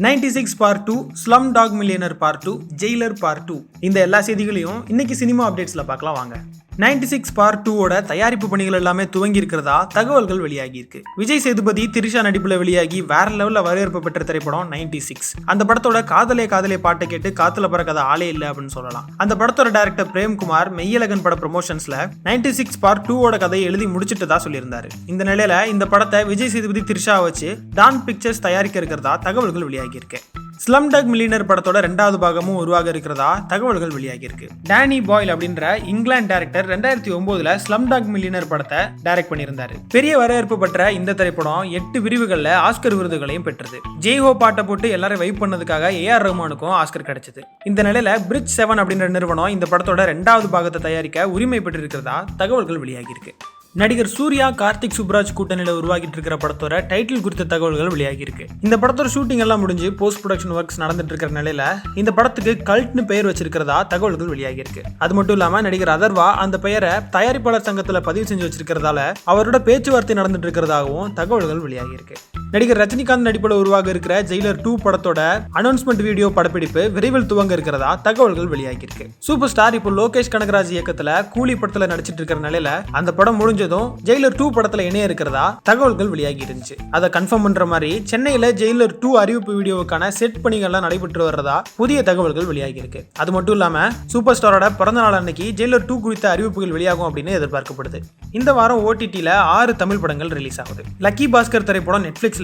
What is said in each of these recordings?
96 part 2, Slumdog Millionaire part 2, Jailer part 2 இந்த எல்லா செய்திகளையும் இன்னைக்கு சினிமா அப்டேட்ஸ்ல பார்க்கலாம் வாங்க. 96 பார்ட் 2 ஓட தயாரிப்பு பணிகள் எல்லாமே துவங்கி இருக்கிறதா தகவல்கள் வெளியாகி இருக்கு. விஜய் சேதுபதி, திரிஷா நடிப்புல வெளியாகி வேற லெவல்ல வரவேற்பு பெற்ற திரைப்படம் 96. அந்த படத்தோட காதலே காதலே பாட்டை கேட்டு காத்துல பறக்காத ஆளே இல்ல அப்படின்னு சொல்லலாம். அந்த படத்தோட டைரக்டர் பிரேம்குமார் மெய்யழகன் பட ப்ரமோஷன்ஸ்ல 96 பார்ட் 2 ஓட கதையை எழுதி முடிச்சிட்டதா சொல்லியிருந்தாரு. இந்த நிலையில இந்த படத்தை விஜய் சேதுபதி, திரிஷா வச்சு டான் பிக்சர்ஸ் தயாரிக்க இருக்கிறதா தகவல்கள் வெளியாகி இருக்கு. ஸ்லம் டாக் மில்லியனர் படத்தோட 2வது பாகமும் உருவாக இருக்கிறதா தகவல்கள் வெளியாகி இருக்கு. டேனி பாயில் அப்படின்ற இங்கிலாந்து டைரக்டர் 2009ல ஸ்லம் டாக் மில்லியனர் படத்தை டைரக்ட் பண்ணியிருந்தாரு. பெரிய வரவேற்பு பெற்ற இந்த திரைப்படம் 8 விருதுகள்ல ஆஸ்கர் விருதுகளையும் பெற்றது. ஜெய் ஹோ பாட்டை போட்டு எல்லாரும் வைப் பண்ணதுக்காக ஏஆர் ரஹ்மானுக்கும் ஆஸ்கர் கிடைச்சது. இந்த நிலையில பிரிட்ஜ் 7 அப்படின்ற நிறுவனம் இந்த படத்தோட 2வது பாகத்தை தயாரிக்க உரிமை பெற்றிருக்கிறதா தகவல்கள் வெளியாகி இருக்கு. நடிகர் சூர்யா, கார்த்திக் சுப்ராஜ் கூட்டணியில உருவாகிட்டு இருக்கிற படத்தோட டைட்டில் குறித்த தகவல்கள் வெளியாகி இருக்கு. இந்த படத்தோட ஷூட்டிங் எல்லாம் முடிஞ்சு போஸ்ட் ப்ரொடக்ஷன் ஒர்க்ஸ் நடந்துட்டு இருக்கிற நிலையில இந்த படத்துக்கு கல்ட்னு பெயர் வச்சிருக்கிறதா தகவல்கள் வெளியாகி இருக்கு. அது மட்டும் இல்லாம நடிகர் அதர்வா அந்த பெயரை தயாரிப்பாளர் சங்கத்துல பதிவு செஞ்சு வச்சிருக்கிறதால அவரோட பேச்சுவார்த்தை நடந்துட்டு இருக்கிறதாகவும் தகவல்கள் வெளியாகி இருக்கு. நடிகர் ரஜினிகாந்த் நடிப்புல உருவாக இருக்கிற ஜெயிலர் 2 படத்தோட அனௌன்ஸ்மெண்ட் வீடியோ படப்பிடிப்பு விரைவில் துவங்க இருக்கிறதா தகவல்கள் வெளியாகி இருக்கு. சூப்பர் ஸ்டார் இப்போ லோகேஷ் கனகராஜ் இயக்கத்துல கூலி படத்துல நடிச்சிட்டு இருக்கிற நிலையில அந்த படம் முடிஞ்சதும் ஜெயிலர் 2 படத்துல இணைய இருக்கிறதா தகவல்கள் வெளியாகி இருந்துச்சு. அதை கன்ஃபார்ம் பண்ற மாதிரி சென்னையில ஜெயிலர் 2 அறிவிப்பு வீடியோவுக்கான செட் பணிகள்லாம் நடைபெற்று வர்றதா புதிய தகவல்கள் வெளியாகி இருக்கு. அது மட்டும் இல்லாம சூப்பர் ஸ்டாரோட பிறந்த நாள் அன்னைக்கு ஜெயிலர் 2 குறித்த அறிவிப்புகள் வெளியாகும் அப்படின்னு எதிர்பார்க்கப்படுது. இந்த வாரம் OTTல 6 தமிழ் படங்கள் ரிலீஸ் ஆகுது. லக்கி பாஸ்கர் திரைப்படம் நெட்ஃபிளிக்ஸ்,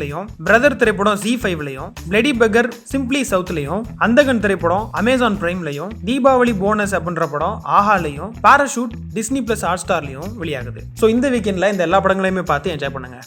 பிரதர் திரைப்படம் ZEE5லயும், பிளடி பெக்கர் சிம்பிளி சவுத்லயும், அந்தகன் திரைப்படம் அமேசான் பிரைம்லயும், தீபாவளி போனஸ் அப்படின்ற படம் ஆஹாலையும், பாராஷூட் டிஸ்னி பிளஸ் ஹாட் ஸ்டார்லயும் வெளியாகுது. சோ இந்த வீக்கெண்ட்ல இந்த எல்லா படங்களையுமே பார்த்து என்ஜாய் பண்ணுங்க.